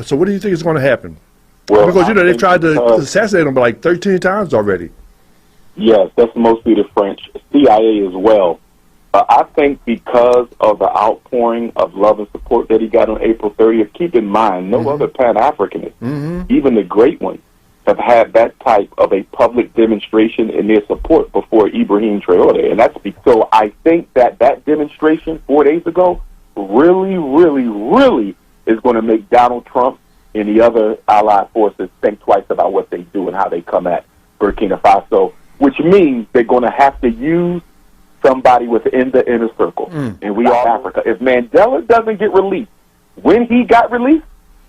So what do you think is going to happen? Well, because they've tried to assassinate him like 13 times already. Yes, that's mostly the French CIA as well. I think because of the outpouring of love and support that he got on April 30th, keep in mind, no other Pan-Africanist, even the great ones, have had that type of a public demonstration in their support before Ibrahim Traore. And that's because, so I think that demonstration 4 days ago really, really, really is going to make Donald Trump and the other allied forces think twice about what they do and how they come at Burkina Faso, which means they're going to have to use somebody within the inner circle. And we are Africa. If Mandela doesn't get released, when he got released,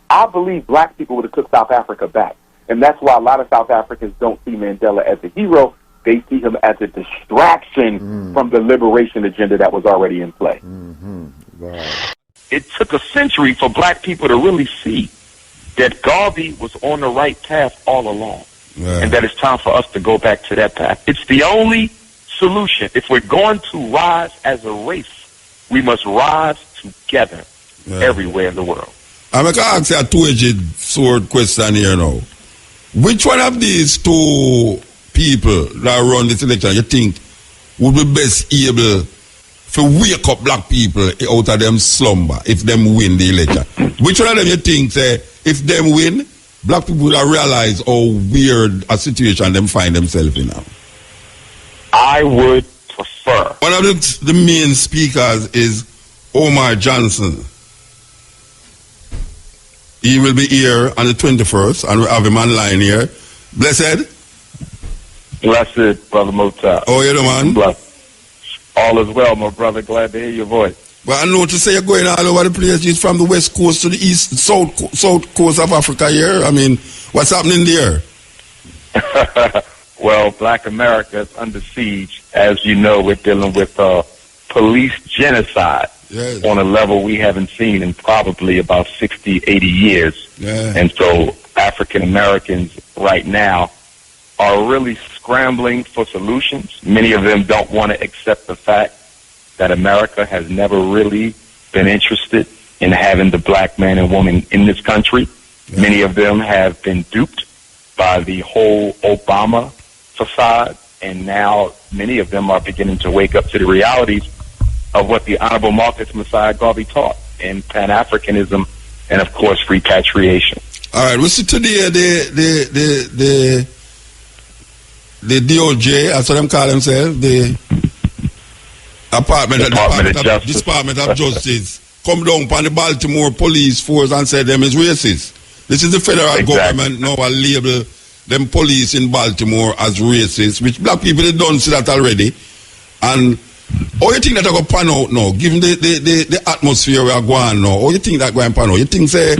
I believe black people would have took South Africa back. And that's why a lot of South Africans don't see Mandela as a hero. They see him as a distraction from the liberation agenda that was already in play. Wow. It took a century for black people to really see that Garvey was on the right path all along. And that it's time for us to go back to that path. It's the only solution. If we're going to rise as a race, we must rise together everywhere in the world. I'm going to ask you a two-edged sword question here now. Which one of these two people that run this election you think would be best able to wake up black people out of them slumber if them win the election? Which one of them you think say, if them win, black people will realize how weird a situation them find themselves in now? I would prefer. One of the main speakers is Umar Johnson. He will be here on the 21st, and we have him online here. Blessed? Blessed, Brother Mota. Oh, you know, man? Blessed. All is well, my brother. Glad to hear your voice. Well, I know to say you're going all over the place. You're from the west coast to the east, south coast of Africa here. I mean, what's happening there? Well, black America is under siege. As you know, we're dealing with police genocide on a level we haven't seen in probably about 60, 80 years. And so African Americans right now are really scrambling for solutions. Many of them don't want to accept the fact that America has never really been interested in having the black man and woman in this country. Many of them have been duped by the whole Obama facade, and now many of them are beginning to wake up to the realities of what the Honorable Marcus Messiah Garvey taught in Pan-Africanism and, of course, repatriation. All right, we see today the DOJ, that's what them call themselves, the Department of Justice, come down upon the Baltimore police force and say them is racist. This is the federal government now a label them police in Baltimore as racist, which black people they don't see that already. And how you think that are going to pan out now, given the atmosphere we are going now? How you think that going to pan out? You think say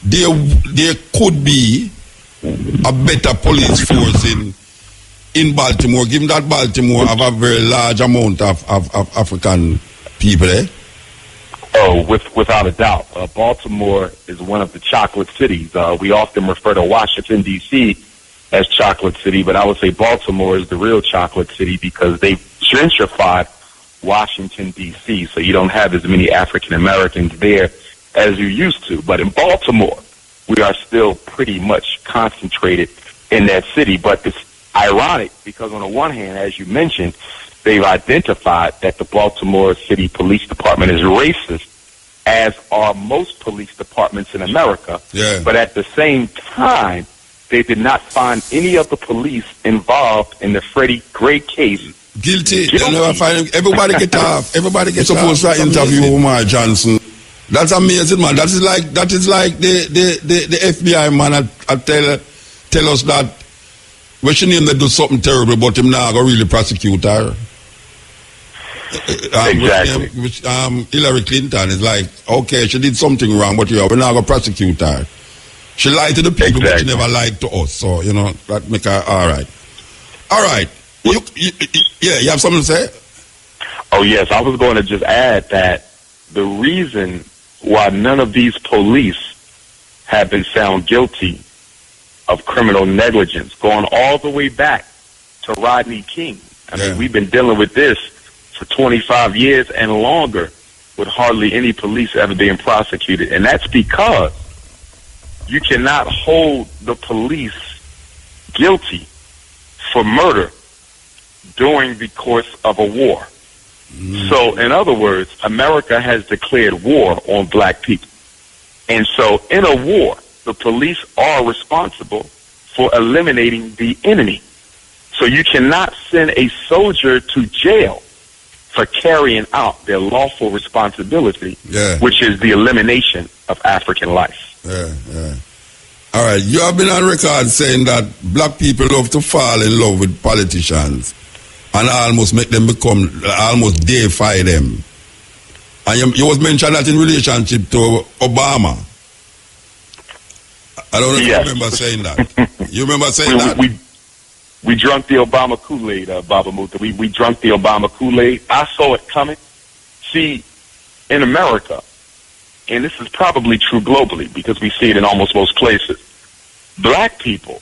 there could be a better police force in Baltimore, given that Baltimore have a very large amount of African people, eh? Oh, without a doubt. Baltimore is one of the chocolate cities. We often refer to Washington, D.C. as chocolate city, but I would say Baltimore is the real chocolate city because they gentrified Washington, D.C., so you don't have as many African Americans there as you used to. But in Baltimore, we are still pretty much concentrated in that city. But it's ironic because on the one hand, as you mentioned, they've identified that the Baltimore City Police Department is racist, as are most police departments in America. But at the same time, they did not find any of the police involved in the Freddie Gray case guilty. They'll never find him. Everybody get off. Everybody gets supposed to interview Umar Johnson. That's amazing, man. That is like the FBI man tell us that we should name they do something terrible, but him now go really prosecute her. Exactly. Hillary Clinton is like, okay, she did something wrong, but we're not going to prosecute her. She lied to the people, but she never lied to us. So, you know, that make her all right. All right. You have something to say? Oh, yes. I was going to just add that the reason why none of these police have been found guilty of criminal negligence, going all the way back to Rodney King. I mean, we've been dealing with this for 25 years and longer with hardly any police ever being prosecuted. And that's because you cannot hold the police guilty for murder during the course of a war. So, in other words, America has declared war on black people. And so, in a war, the police are responsible for eliminating the enemy. So you cannot send a soldier to jail for carrying out their lawful responsibility, which is the elimination of African life. All right, you have been on record saying that black people love to fall in love with politicians and almost make them almost deify them. And you was mentioned that in relationship to Obama. I don't know if you remember saying that. You remember saying that? We drunk the Obama Kool-Aid, Baba Muta. We drunk the Obama Kool-Aid. I saw it coming. See, in America, and this is probably true globally because we see it in almost most places, black people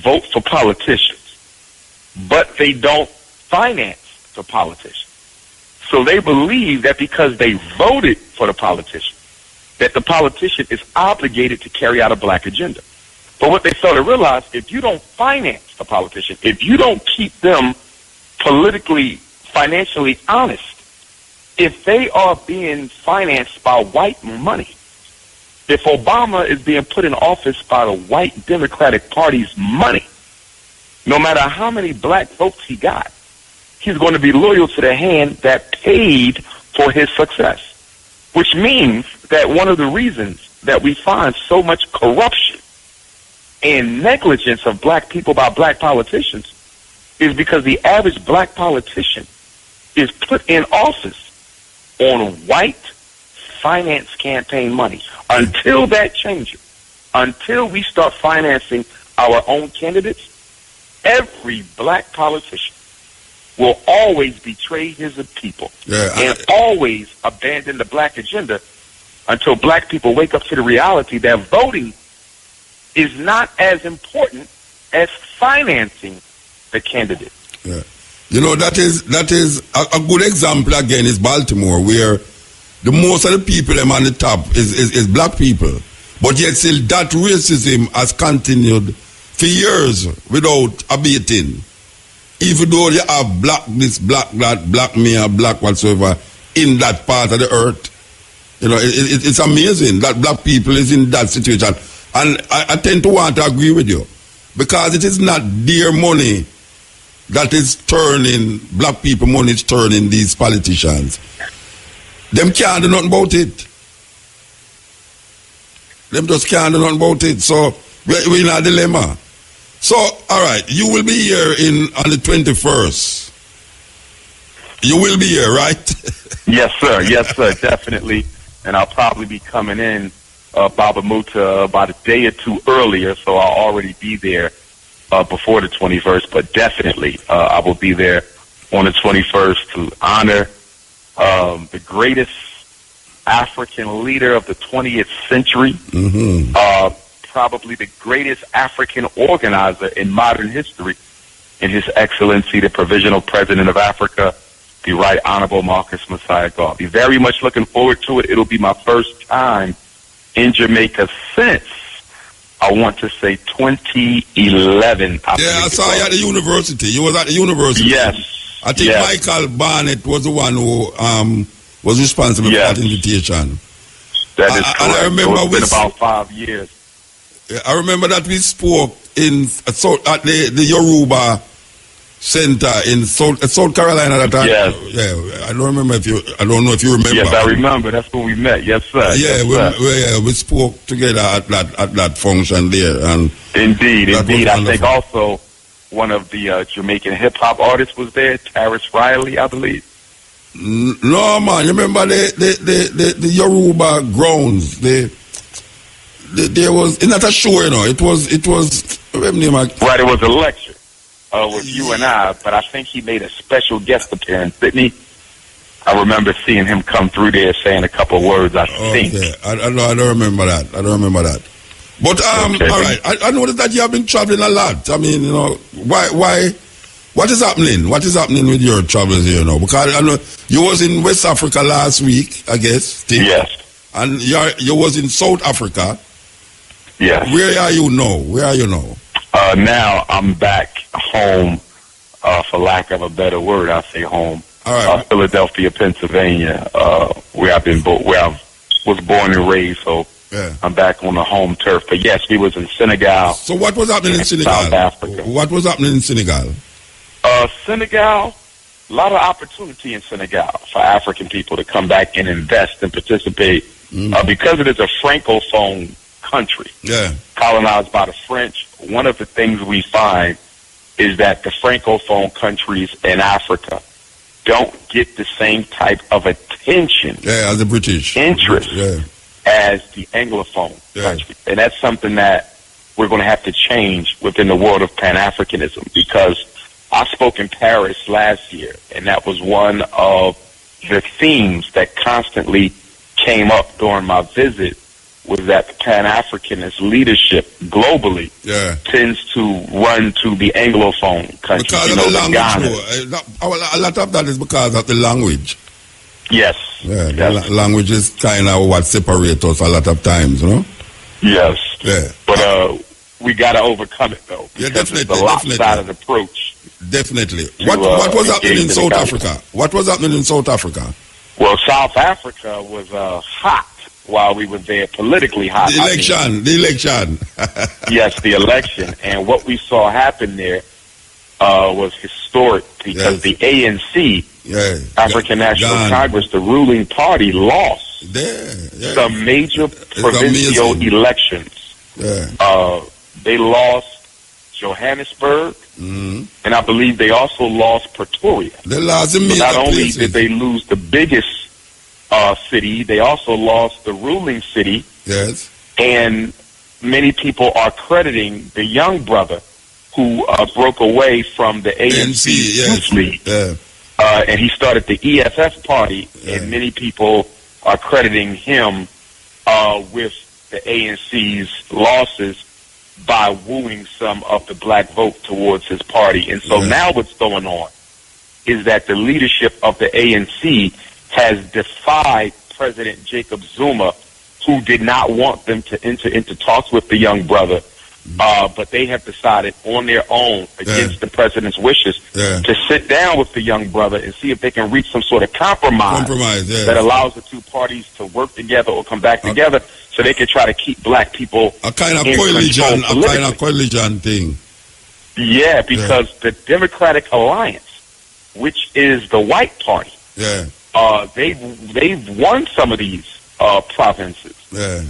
vote for politicians, but they don't finance the politician. So they believe that because they voted for the politician, that the politician is obligated to carry out a black agenda. But what they fail to realize, if you don't finance the politician, if you don't keep them politically, financially honest, if they are being financed by white money, if Obama is being put in office by the white Democratic Party's money, no matter how many black votes he got, he's going to be loyal to the hand that paid for his success. Which means that one of the reasons that we find so much corruption and negligence of black people by black politicians is because the average black politician is put in office on white finance campaign money. Until that changes, until we start financing our own candidates, every black politician will always betray his people and always abandon the black agenda until black people wake up to the reality that voting is not as important as financing the candidate. Yeah. You know, that is a good example again is Baltimore, where the most of the people on the top is black people. But yet still that racism has continued for years without abating. Even though you have black this, black that, black mayor, black whatsoever in that part of the earth. You know, it's amazing that black people is in that situation. And I tend to want to agree with you. Because it is not their money that is turning, black people money is turning these politicians. Them can't do nothing about it. Them just can't do nothing about it. So we're in a dilemma. So, all right, you will be here on the 21st. You will be here, right? Yes, sir. Yes, sir, definitely. And I'll probably be coming in, Baba Muta, about a day or two earlier, so I'll already be there before the 21st. But definitely, I will be there on the 21st to honor the greatest African leader of the 20th century. Mm-hmm. Probably the greatest African organizer in modern history, in His Excellency, the Provisional President of Africa, the Right Honorable Marcus Messiah Garvey. I'll be very much looking forward to it. It'll be my first time in Jamaica since, I want to say, 2011. I saw you at the university. You was at the university. Yes. I think Michael Barnett was the one who was responsible for that invitation. That is correct. And I remember it's been about 5 years. I remember that we spoke at the Yoruba Center in South Carolina at that time. Yes. Yeah, I don't know if you remember. Yes, I remember. That's when we met. Yes, sir. Yeah, yes, we spoke together at that function there. And indeed. I think also one of the Jamaican hip hop artists was there, Taris Riley, I believe. No, man. You remember the Yoruba grounds? There was not a show, you know. It was right. It was a lecture with you and I, but I think he made a special guest appearance, didn't he? I remember seeing him come through there saying a couple of words. I think. I don't remember that. But okay. All right. I noticed that you have been traveling a lot. I mean, you know, why? What is happening? What is happening with your travels here, you know? Because I know you was in West Africa last week, I guess. Yes. And you was in South Africa. Yes. Where are you now? Now I'm back home, for lack of a better word, I say home. All right. Philadelphia, Pennsylvania, where I was born and raised, so I'm back on the home turf. But yes, we was in Senegal. So what was happening in Senegal? South Africa. What was happening in Senegal? Senegal, a lot of opportunity in Senegal for African people to come back and invest and participate. Because it is a Francophone country, colonized by the French, one of the things we find is that the Francophone countries in Africa don't get the same type of attention as the British interest as the Anglophone country. And that's something that we're going to have to change within the world of Pan-Africanism, because I spoke in Paris last year, and that was one of the themes that constantly came up during my visit, was that the Pan-Africanist leadership globally tends to run to the Anglophone countries. Because of the language, a lot of that is because of the language. Yes. Yeah, the language is kind of what separates us a lot of times, you know? Yes. Yeah. But we got to overcome it, though. Yeah, definitely. It's a lopsided approach. Definitely. What was happening in South Africa? What was happening in South Africa? Well, South Africa was hot while we were there, politically hot. The election. Yes, the election. And what we saw happen there was historic, because the ANC, African National Congress, the ruling party, lost some major provincial elections. They lost Johannesburg, and I believe they also lost Pretoria. They lost so not only did they lose the biggest city, they also lost the ruling city. Yes. And many people are crediting the young brother who broke away from the ANC Youth League. And he started the EFF party, and many people are crediting him with the ANC's losses by wooing some of the black vote towards his party. And so now what's going on is that the leadership of the ANC has defied President Jacob Zuma, who did not want them to enter into talks with the young brother. But they have decided on their own, against the president's wishes, to sit down with the young brother and see if they can reach some sort of compromise that allows the two parties to work together or come back together, so they can try to keep black people a kind of coalition thing. Yeah, because the Democratic Alliance, which is the white party, they've won some of these provinces,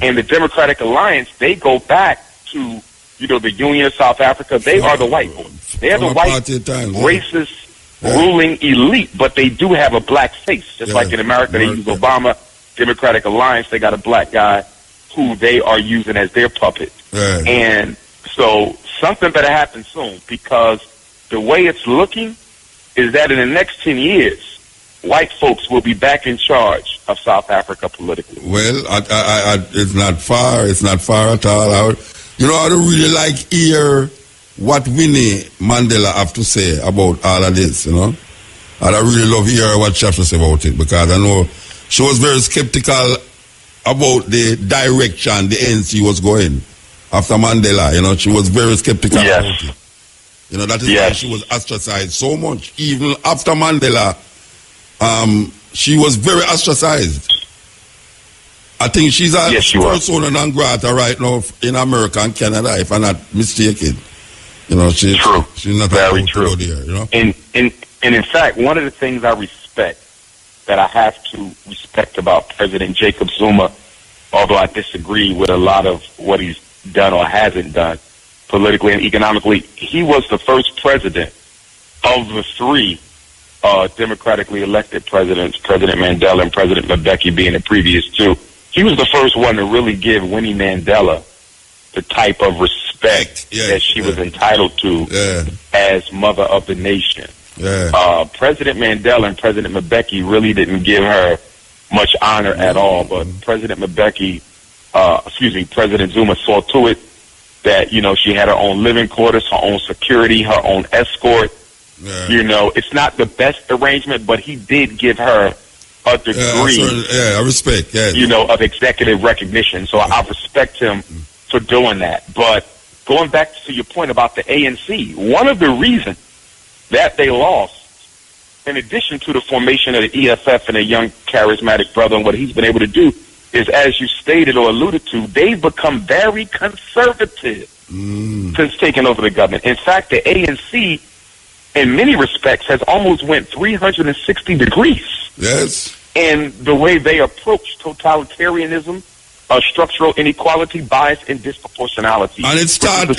and the Democratic Alliance, they go back to the Union of South Africa. They are the white boys. They are the white racist ruling elite, but they do have a black face, just like in America. They use Obama. Democratic Alliance, they got a black guy who they are using as their puppet. And so something better happen soon, because the way it's looking is that in the next 10 years, white folks will be back in charge of South Africa politically. Well, it's not far. It's not far at all. I don't really like hear what Winnie Mandela have to say about all of this, And I really love hear what she has to say about it, because I know she was very skeptical about the direction the ANC was going after Mandela. She was very skeptical about it. That is why she was ostracized so much. Even after Mandela, she was very ostracized. I think she's a persona non grata right now in America and Canada, if I'm not mistaken. She's not very true. There, And in fact, one of the things I respect, that I have to respect about President Jacob Zuma, although I disagree with a lot of what he's done or hasn't done politically and economically, he was the first president of the three democratically elected presidents, President Mandela and President Mbeki being the previous two. He was the first one to really give Winnie Mandela the type of respect that she was entitled to as mother of the nation. President Mandela and President Mbeki really didn't give her much honor at all, but President Zuma saw to it that, she had her own living quarters, her own security, her own escort. It's not the best arrangement, but he did give her a degree I respect, of executive recognition. So I respect him to for doing that. But going back to your point about the ANC, one of the reasons that they lost, in addition to the formation of the EFF and a young charismatic brother and what he's been able to do, is, as you stated or alluded to, they've become very conservative since taking over the government. In fact, the ANC, in many respects, has almost went 360 degrees. Yes. In the way they approach totalitarianism, structural inequality, bias, and disproportionality. And it starts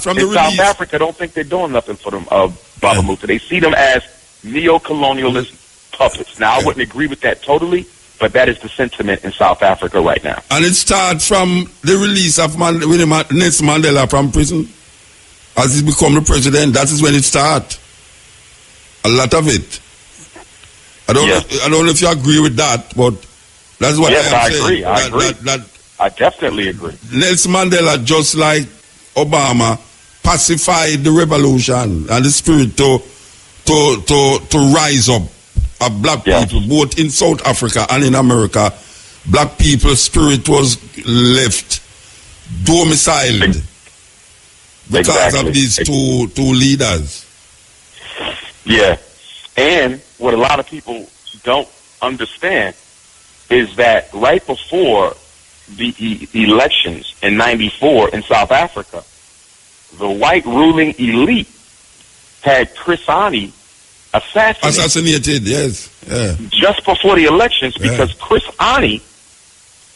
from the in release. South Africa don't think they're doing nothing for them, Baba Muta. They see them as neo-colonialist puppets. Now, I wouldn't agree with that totally, but that is the sentiment in South Africa right now. And it starts from the release of Nelson Mandela from prison. As he become the president, that is when it starts. A lot of it. I don't know if you agree with that, but that's what I am saying. I agree. I definitely agree. Nelson Mandela, just like Obama, pacified the revolution and the spirit to rise up of black people, both in South Africa and in America. Black people's spirit was left domiciled because of these two leaders. Yeah. And what a lot of people don't understand is that right before the elections in '94 in South Africa, the white ruling elite had Chris Hani assassinated. Yes. Yeah. Just before the elections, because Chris Hani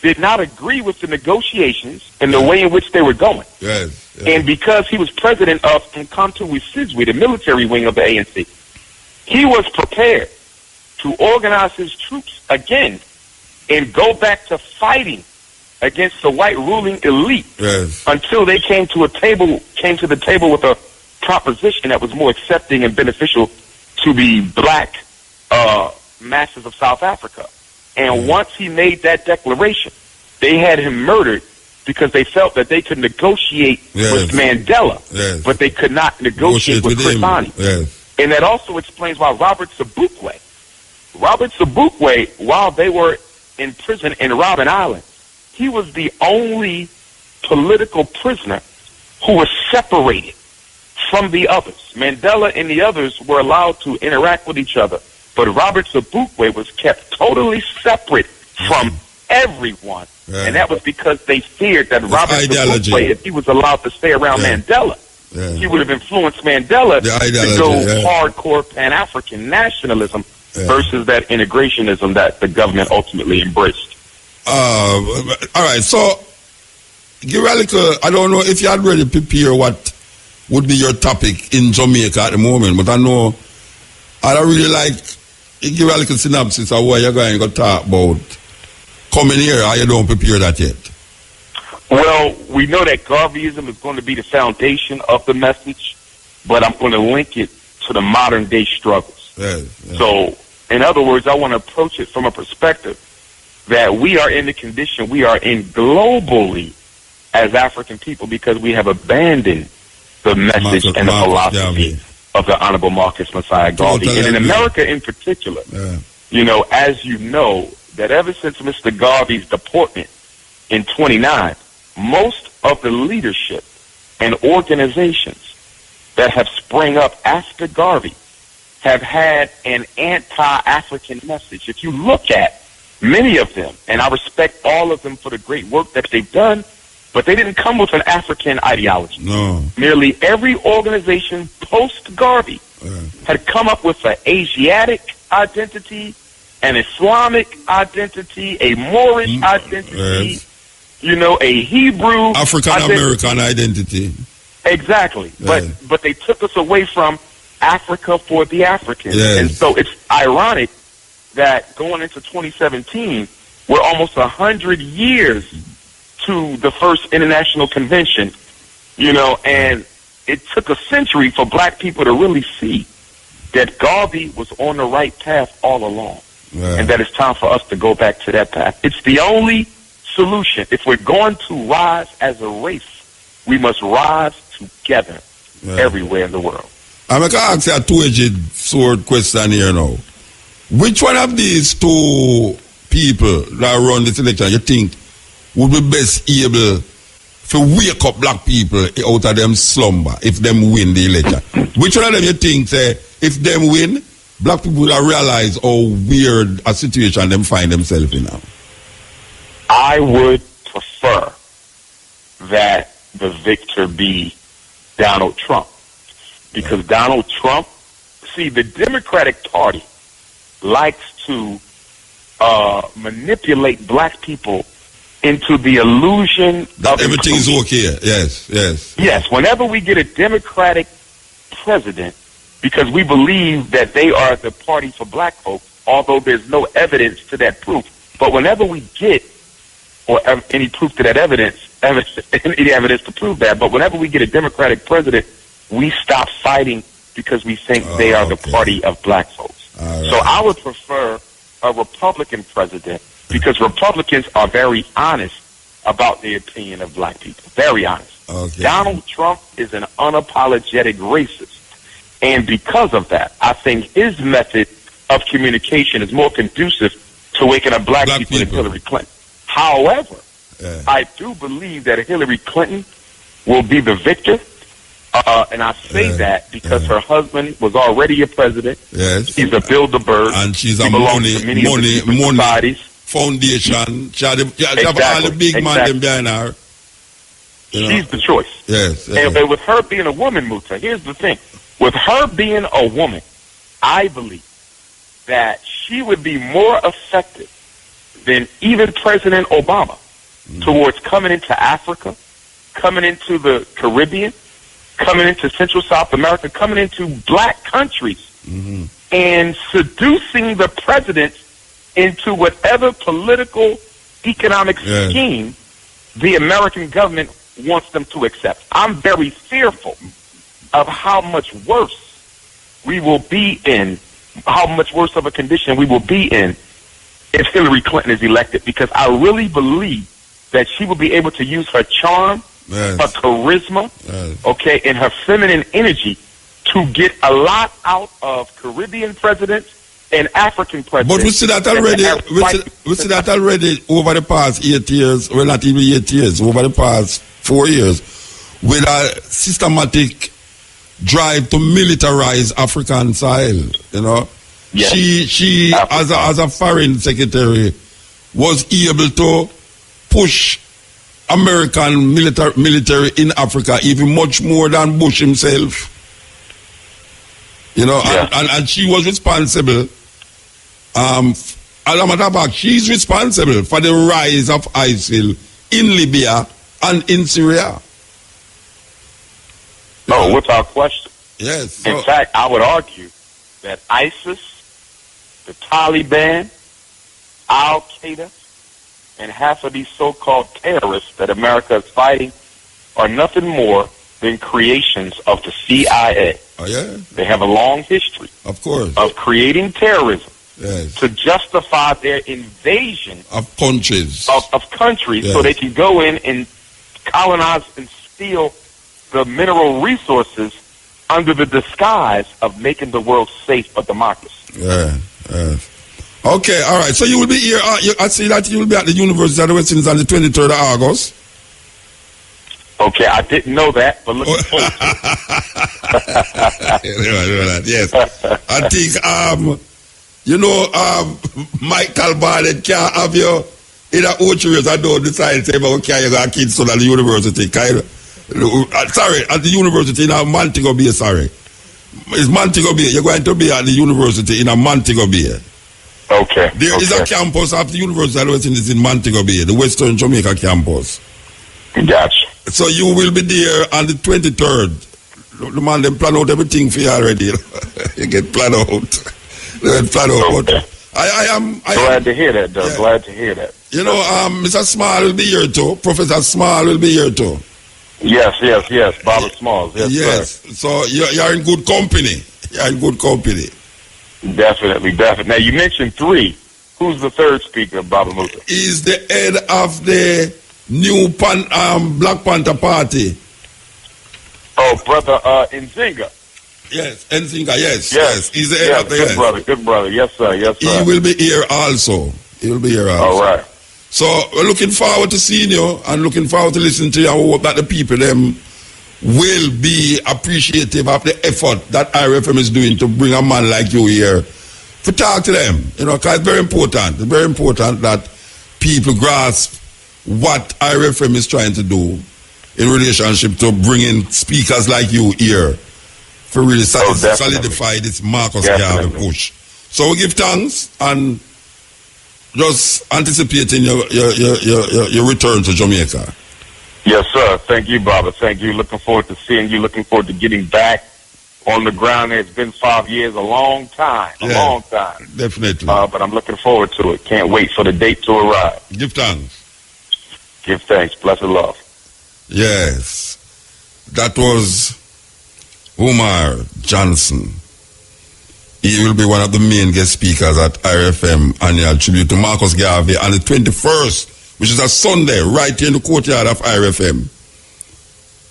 did not agree with the negotiations and the way in which they were going. Yes. And because he was president of Mkhonto we Sizwe, the military wing of the ANC, he was prepared to organize his troops again and go back to fighting against the white ruling elite until they came to the table with a proposition that was more accepting and beneficial to the black masses of South Africa. And once he made that declaration, they had him murdered because they felt that they could negotiate with Mandela, but they could not negotiate with Chris Hani. And that also explains why Robert Sobukwe, while they were in prison in Robben Island, he was the only political prisoner who was separated from the others. Mandela and the others were allowed to interact with each other, but Robert Sobukwe was kept totally separate from everyone. And that was because they feared that Robert Sobukwe, if he was allowed to stay around Mandela, he would have influenced Mandela to go hardcore Pan-African nationalism versus that integrationism that the government ultimately embraced. All right, so give a little, I don't know if you had already prepared what would be your topic in Jamaica at the moment, but I know I'd really like give a little synopsis of what you're going to talk about coming here, or you don't prepare that yet. Well, we know that Garveyism is going to be the foundation of the message, but I'm going to link it to the modern day struggles. So, in other words, I want to approach it from a perspective that we are in the condition we are in globally as African people because we have abandoned the message and the philosophy of the Honorable Marcus Messiah Garvey. And in America in particular, you know, as you know, that ever since Mr. Garvey's deportment in '29, most of the leadership and organizations that have sprung up after Garvey have had an anti-African message. If you look at many of them, and I respect all of them for the great work that they've done, but they didn't come with an African ideology. No. Nearly every organization post-Garvey had come up with an Asiatic identity, an Islamic identity, a Moorish identity, you know, a Hebrew African-American identity. Exactly. But they took us away from Africa for the Africans. And so it's ironic that going into 2017, we're almost 100 years to the first international convention, you know, and it took a century for black people to really see that Garvey was on the right path all along. And that it's time for us to go back to that path. It's the only solution. If we're going to rise as a race, we must rise together everywhere in the world. I'm going to ask you a two-edged sword question here now. Which one of these two people that run this election you think would be best able to wake up black people out of them slumber if them win the election? Which one of them you think say if them win, black people will realize how weird a situation them find themselves in now? I would prefer that the victor be Donald Trump. Because Donald Trump, see, the Democratic Party likes to manipulate black people into the illusion that of everything is okay. Yes, yes. Yes, whenever we get a Democratic president, because we believe that they are the party for black folks, although there's no evidence to that proof. But whenever we get, or any proof to that evidence, any evidence to prove that, but whenever we get a Democratic president, we stop fighting because we think they are the party of black folks. Right. So I would prefer a Republican president because Republicans are very honest about their opinion of black people. Very honest. Okay. Donald Trump is an unapologetic racist. And because of that, I think his method of communication is more conducive to waking up black people than Hillary Clinton. However, I do believe that Hillary Clinton will be the victor. And I say that because her husband was already a president. Yes. He's a Bilderberg. And she's a money foundation. She have all the big man them behind her. She's the choice. Yes. And with her being a woman, Muta, here's the thing. With her being a woman, I believe that she would be more effective than even President Obama towards coming into Africa, coming into the Caribbean, coming into Central South America, coming into black countries, and seducing the president into whatever political, economic scheme the American government wants them to accept. I'm very fearful of how much worse we will be in, how much worse of a condition we will be in if Hillary Clinton is elected, because I really believe that she will be able to use her charm, her charisma, and her feminine energy to get a lot out of Caribbean presidents and African presidents. But we see that already. We see that already over the past 8 years, well, not even 8 years, over the past 4 years, with a systematic drive to militarize African soil. You know, she as a foreign secretary was able to push American military in Africa even much more than Bush himself. You know, and she was responsible. She's responsible for the rise of ISIL in Libya and in Syria. No, without question. Yes. In fact, I would argue that ISIS, the Taliban, Al-Qaeda, and half of these so-called terrorists that America is fighting are nothing more than creations of the CIA. Oh, yeah? They have a long history, of course, of creating terrorism to justify their invasion of countries, of countries, so they can go in and colonize and steal the mineral resources under the disguise of making the world safe for democracy. Okay, all right. So you will be here. I see that you will be at the University of the West Indies on the 23rd of August. Okay, I didn't know that, but looking forward to it. Yes. I think, Michael Barnett can't have you in a 8 years. I don't decide to say, but okay, you got kids at the university. Sorry, at the university in Montego Bay, sorry. It's Montego Bay. You're going to be at the university in Montego Bay. Okay. There is a campus of the University of the West Indies in Montego Bay, the Western Jamaica campus. Gotcha. So you will be there on the 23rd. The man, they plan out everything for you already. You get planned out. Okay. I am glad to hear that, though. Yeah. Glad to hear that. You know, Mr. Small will be here too. Professor Small will be here too. Yes. Bobby Smalls. Yes. Sir. So you're in good company. You're in good company. Definitely. Now, you mentioned 3. Who's the third speaker, Baba Muta? He's the head of the new Black Panther Party. Oh, brother Nzinga. Yes, Nzinga, yes. He's the head of the Good brother. Yes, sir. He will be here also. All right. So we're looking forward to seeing you and looking forward to listening to you. I hope that the people them will be appreciative of the effort that IRFM is doing to bring a man like you here to talk to them. You know, because it's very important. It's very important that people grasp what IRFM is trying to do in relationship to bringing speakers like you here for really solidify this Marcus Garvey push. So we give thanks and just anticipating your return to Jamaica. Yes, sir. Thank you, Baba. Thank you. Looking forward to seeing you. Looking forward to getting back on the ground. It's been 5 years, a long time. A long time. Definitely. But I'm looking forward to it. Can't wait for the date to arrive. Give thanks. Give thanks. Blessed love. Yes. That was Umar Johnson. He will be one of the main guest speakers at IRFM annual tribute to Marcus Garvey on the 21st, which is a Sunday, right here in the courtyard of IRFM.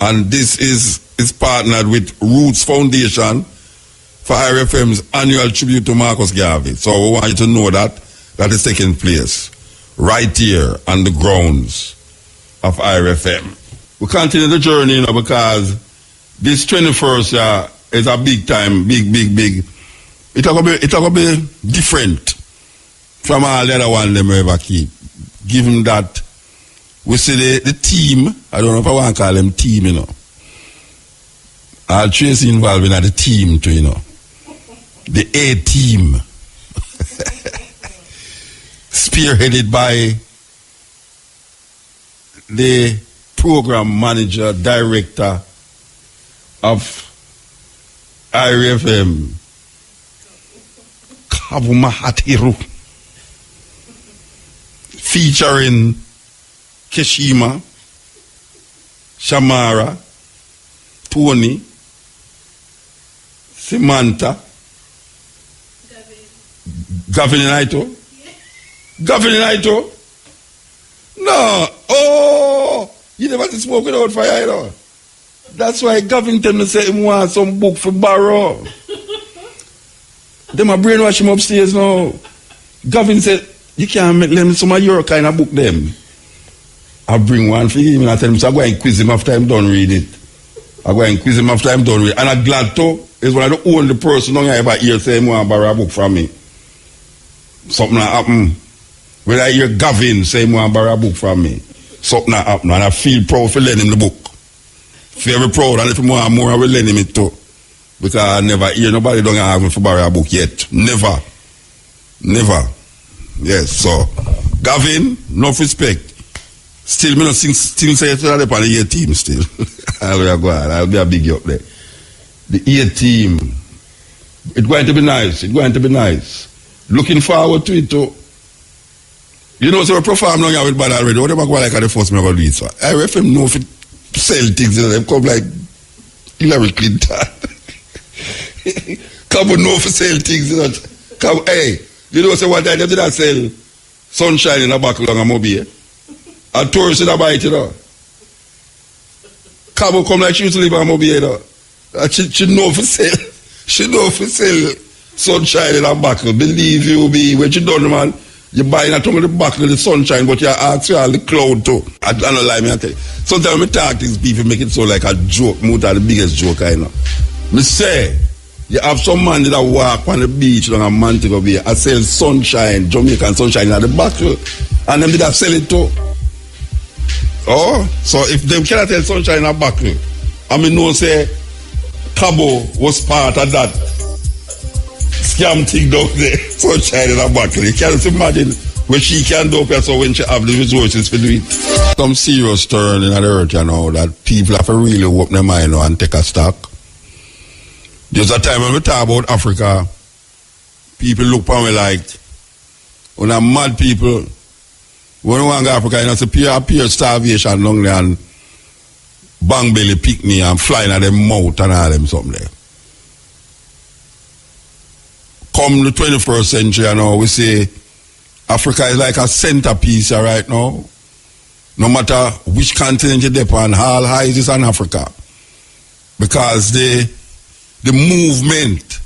And this is partnered with Roots Foundation for IRFM's annual tribute to Marcus Garvey. So we want you to know that is taking place right here on the grounds of IRFM. We continue the journey, you know, because this 21st is a big time, big. It'll be different from all the other ones them ever keep. Given that we see the team, I don't know if I want to call them team, you know. I'll trace involved in the team too, you know. The A team. Spearheaded by the program manager, director of IRFM, Kavumahatiru, featuring Keshima, Shamara, Tony, Samantha, Gavin Naito. Gavin Naito? No. Oh, you never to smoke without fire, you know. That's why Gavin tell me say he want some book for borrow. Them a brainwash him upstairs now. Gavin said, you can't make them some of your kind of book them. I bring one for him and I tell him, so I go and quiz him after I'm done read it. I go and quiz him after I'm done read it. And I'm glad to, is one of the only person I ever hear say he want to borrow a book from me. Something like happen. When I hear Gavin say he want to borrow a book from me, something like happen. And I feel proud for lending him the book. Very proud, and if he want more, I will lend him it too. Because I never hear nobody don't ask me for borrow a book yet. Never. Yes, so Gavin, enough respect. Still, me not still say it to the on the A team still. I'll be a big up there. The A team. It's going to be nice. Looking forward to it too. You know, so we perform now with bad already. What am I going like at the first me going to do it? So I refer know if it sell things in them come like Hillary Clinton. Come on, know for sell things in that. Come, hey, you know, so what time they did not sell sunshine in a buckle on a mobile. A tourist in a bite, you know. Cabo come like she used to live on a mobile, you know. She know for sell. She know for sell sunshine in a buckle. Believe you me, when you done, man, you buy not only the buckle of the sunshine, but you ask for all the cloud too. I don't lie, me I tell you. Sometimes I talk to these people, make it so like a joke, more than the biggest joke I know. Me say, you have some man that walk on the beach on a Montego Bay, I sell sunshine, Jamaican sunshine in the buckle, and them did I sell it too. Oh, so if them cannot tell sunshine in a buckle, I mean no say Cabo was part of that scam thing down there, sunshine in a buckle. You can't imagine what she can do so when she have the resources for doing it. Some serious turn in the earth, you know, that people have to really open their mind and take a stock. There's a time when we talk about Africa, people look at me like, when I'm mad people, when we want to go to Africa, you know, it's pure starvation long there and bang belly pick me and flying at them mouth and all them something there. Come the 21st century, you know, we say Africa is like a centerpiece right now. No matter which continent you're on, all highs is in Africa. Because the movement,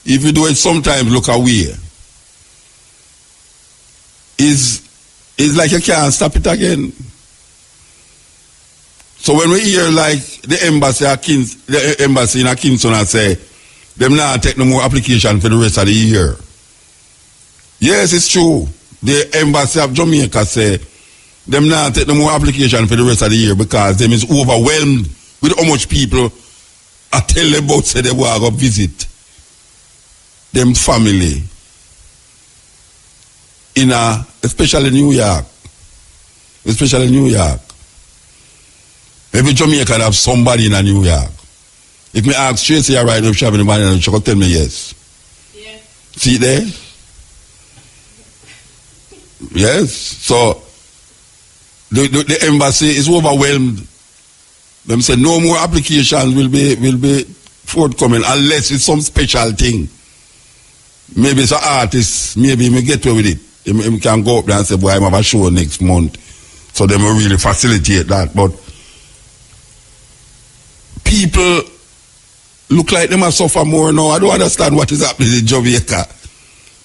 if you do it sometimes look away, is it's like you can't stop it again. So when we hear like the embassy in Kingston and say, them not take no more application for the rest of the year. Yes, it's true. The embassy of Jamaica say, them not take no more application for the rest of the year because them is overwhelmed with how much people I tell them about say they will go visit them family in especially New York. Especially New York. Every Jamaican have somebody in New York. If me ask Tracy right now if she have anybody, she will tell me yes. Yes. See there? Yes. So the embassy is overwhelmed. Them say no more applications will be forthcoming unless it's some special thing. Maybe it's an artist, maybe me get away with it. He can go up there and say, boy, I have a show next month. So they will really facilitate that. But people look like they must suffer more now. I don't understand what is happening in Jamaica.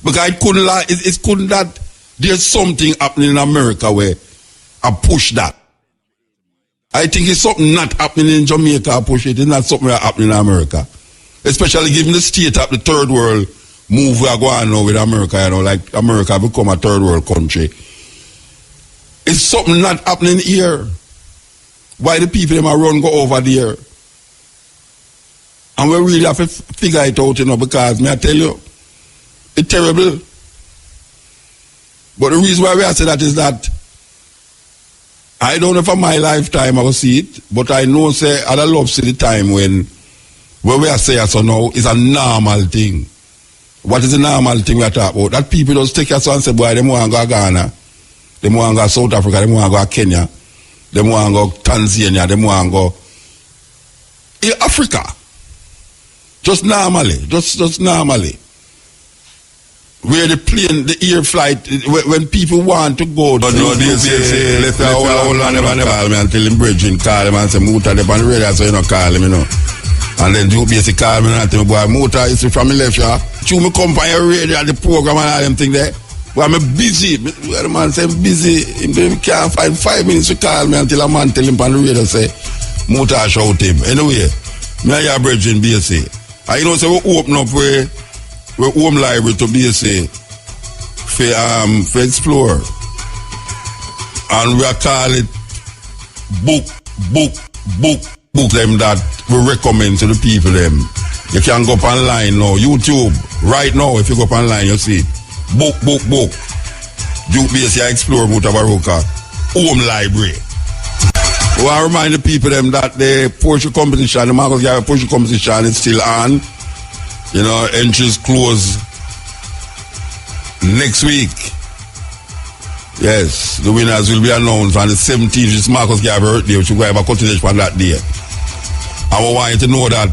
Because it couldn't that there's something happening in America where I push that. I think it's something not happening in Jamaica, I push it. It's not something that's happening in America. Especially given the state of the third world move we are going on now with America, you know, like America become a third world country. It's something not happening here. Why the people them are run go over there? And we really have to figure it out, you know, because may I tell you, it's terrible. But the reason why we say that is that I don't know if in my lifetime I will see it, but I know say I love see the time when we are saying so now is a normal thing. What is the normal thing we are talking about? That people just take us and say, boy, they want to go to Ghana, they want to go to South Africa, they want to go to Kenya, they want to go to Tanzania, they want to go in Africa. Just normally, just normally. Where the plane, the air flight, when people want to go to they say, let's hold on, never call me until him bridging call him and say, Muta, they're on the radio, so you don't call him, you know. And then you basically call me and tell me, boy, Muta, is from the left, yeah. You me come by your radio and the program and all them thing there. Boy, I'm busy. The man say, I'm busy. He can't find 5 minutes to call me until a man tell him on the radio, say, Muta, shout him. Anyway, me and your bridging BSC. And you know, say, we open up where home library to BSA for explore. And we call it book them that we recommend to the people them. You can go up online now, YouTube, right now, if you go up online, you see book. Duke BSA Explore Mutabaruka, home library. We want to remind the people them that the Porsche competition, the Marcus Garvey Porsche competition is still on. You know, entries close next week. Yes, the winners will be announced on the 17th. It's Marcus Garvey birthday, which will have a continuation on that day. And we want you to know that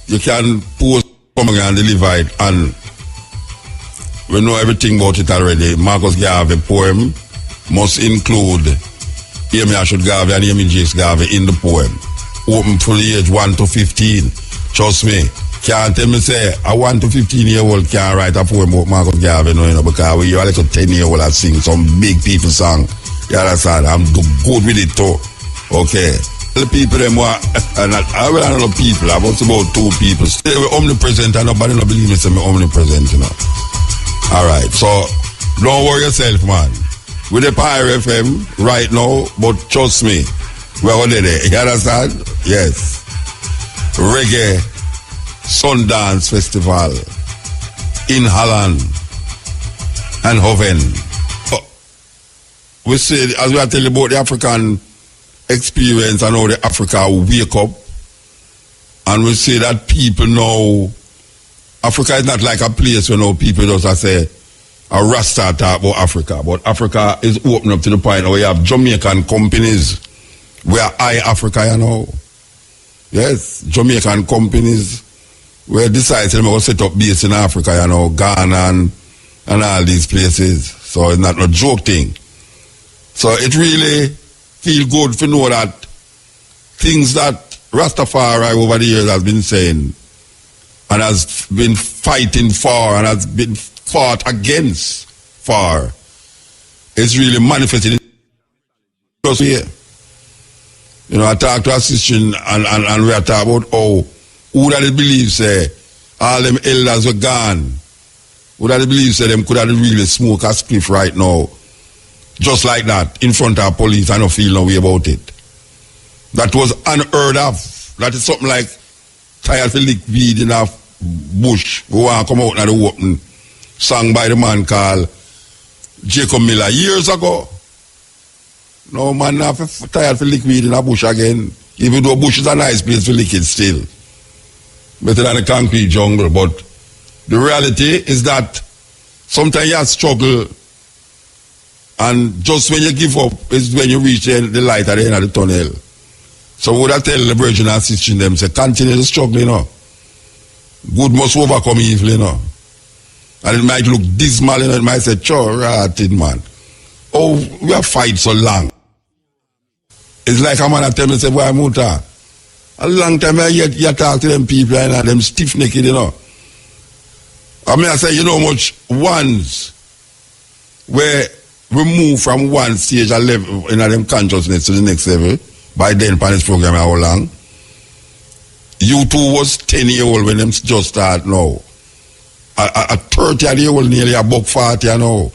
you can post something and deliver it, and we know everything about it already. Marcus Garvey poem must include Amy Ashwood Garvey and Amy Jakes Garvey in the poem. Open from the age 1 to 15. Trust me. Can't tell me say a 1 to 15-year-old can't write a poem about Marcus Garvey, you know, because we are like a 10-year-old that sing some big people song. You understand? I'm good with it too. Okay. The people them were, and I will know people, I was about 2 people. Still we're omnipresent and nobody don't believe me say me omnipresent, you know. Alright, so don't worry yourself, man. With the Pyre FM right now, but trust me, we're already there. You understand? Yes. Reggae Sundance Festival in Holland and Hoven. We say, as we are telling about the African experience and how the Africa wake up, and we say that people know Africa is not like a place where now people just say a Rasta talk about Africa, but Africa is open up to the point where you have Jamaican companies where Africa, you know. Yes, Jamaican companies where decide them to set up base in Africa, you know, Ghana and all these places. So it's not a joke thing. So it really feel good to know that things that Rastafari over the years has been saying and has been fighting for and has been fought against for it's really manifested in just here. You know, I talk to a sister and we are talking about who that believes all them elders were gone. Who that believes them could have really smoke a spliff right now. Just like that, in front of police, I don't feel no way about it. That was unheard of. That is something like tired to lick weed in a bush who want to come out in the open, sung by the man called Jacob Miller years ago. No man not tired to lick weed in a bush again. Even though bush is a nice place to lick it still. Better than a concrete jungle. But the reality is that sometimes you struggle, and just when you give up is when you reach the light at the end of the tunnel. So would I tell the virgin and sister them, say, continue to struggle, you know. Good must overcome evil, you know. And it might look dismal, you know, it might say, sure, rotted, man. Oh, we have fight so long. It's like a man tell me, say, boy, Muta, a long time you talk to them people, you know, them stiff-necked, you know. I mean, I say, you know much ones where remove from one stage a level in them consciousness to the next level. By then, for this program, how long? You two was 10-year-old when them just start now. A 30-year-old nearly above 40, you know.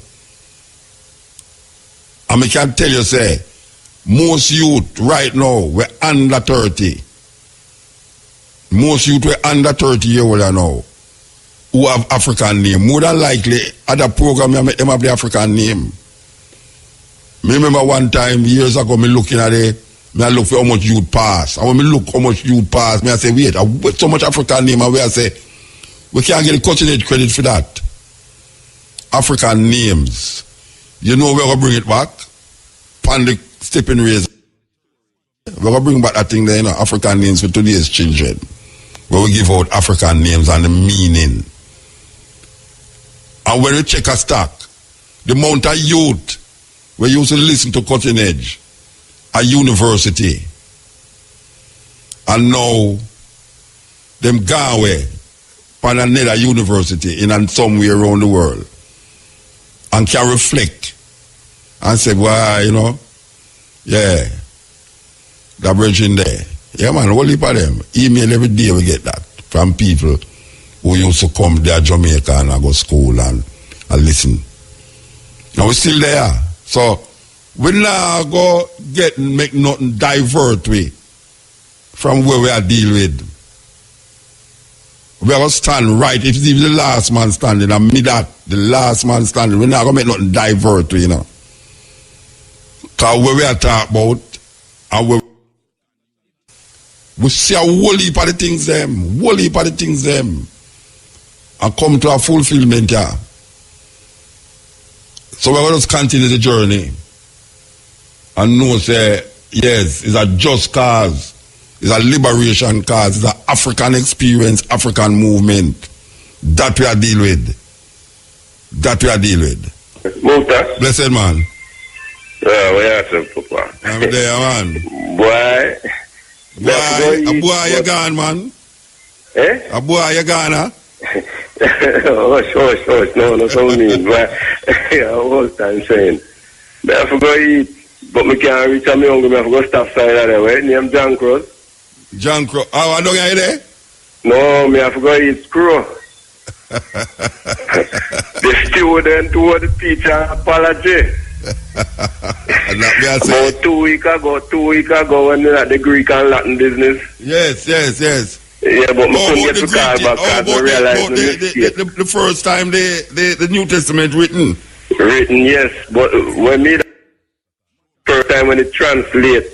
And I can tell you, say, most youth right now, we're under 30. Most youth were under 30-year-old now, who have African name. More than likely, other program, them have the African name. Me remember one time, years ago, me looking at it, I look for how much youth pass. And when me look how much youth pass, I say, wait, with so much African name, and I say, we can't get the cutting edge credit for that. African names. You know we're going to bring it back? Pan the stepping razor. We're going to bring back that thing there, you know, African names for today's children. Where we give out African names and the meaning. And when we check a stack, the amount of youth, we used to listen to cutting edge. A university, and now them gone away from another university in somewhere around the world and can reflect and say, well, you know, yeah, that virgin there. Yeah, man, whole heap of them. Email every day we get that from people who used to come there Jamaica and I go school and listen. Now we're still there. So we now go make nothing divert we from where we are deal with. We are going to stand right. If it's even the last man standing, and me that, the last man standing, we're not going to make nothing divert we, you know. Because where we are talking about, and we see a whole heap of the things them, and come to a fulfillment, yeah. So we're going to continue the journey. And know, say, yes, it's a just cause. It's a liberation cause. It's an African experience, African movement. That we are deal with. Muta. Blessed man. Yeah, we are some papa. I'm there, man. Boy. A boy, you gone, man. Eh? A boy, you gone, huh? Hush. No, so mean. Boy, yeah, whole time saying. But I forgot to eat. But I can't reach me hungry, I forgot to stop side of there. Wait, name John Cross. John Cross. Oh, I don't get there? No, I forgot to eat screw. The student toward the teacher apology. About 2 weeks ago when they're at the Greek and Latin business. Yes. Yeah, but I couldn't get to call back because I realized the first time the New Testament written. Written, yes, but when me first time when it translate,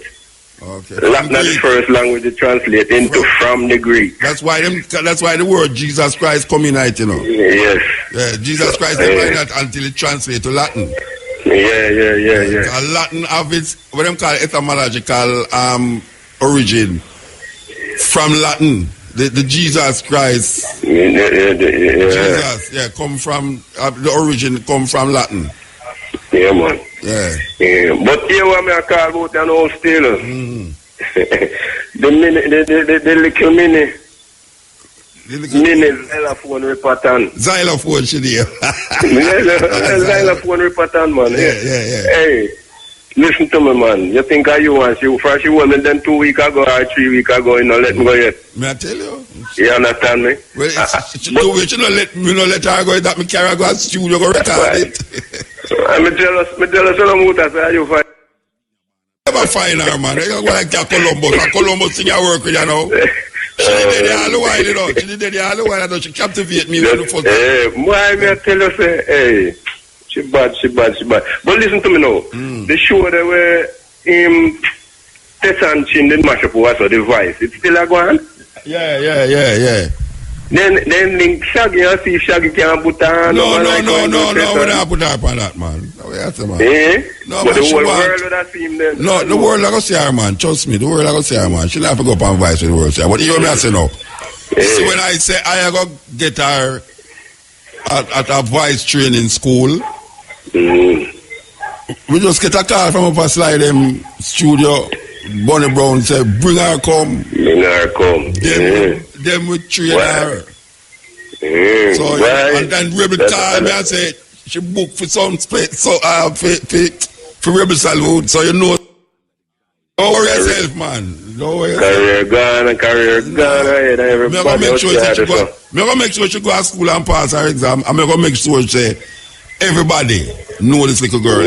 okay. Latin is the first language it translate into from the Greek. That's why the word Jesus Christ come in it, you know. Yes. Yeah, Jesus Christ never that until it translate to Latin. Yeah. Latin have its what them call etymological origin from Latin. The Jesus Christ. Jesus, come from the origin come from Latin. Yeah, man. Yeah. But here what I call about an old still. The little mini. Xylophone repatan. Xylophone, she there. Xylophone repatan, man. Yeah. Hey, listen to me, man. You think you want she first you want me then 2 weeks ago or 3 weeks ago, you know, let me go yet. May I tell you? You understand me? Well, she don't let her go that me carry her go to studio go record it. Me jealous Muta say you find. Never find her, man. They go like Columbus. Columbus thing I work with, you know. She did it all the while, you know. She did it all the while, you know. She captivate me with the first. Why me I tell you say, hey, she bad. But listen to me now. The show that were Tess and Chin didn't mash up was the voice. It's still a go on? Yeah. Then link Shaggy and see if Shaggy can put on. No, we don't put her on that, man. No, we have to, man. No, but man, the whole world would have seen them. No, the world I go see her, man. Trust me, the world I go see her, man. She'll have to go up and voice with the world. See her. But you hear me I say no. See, when I say I go get her at a voice training school, we just get a call from up a slide them studio. Bonnie Brown say, bring her come. Then we train her. So, and then Rebel call me and say, she booked for some space, so for Rebel Salute, so you know. Don't worry yourself, man. Don't worry yourself. Career gone. Everybody I'm going to make sure she go to school and pass her exam. I'm going to make sure she everybody know this little girl.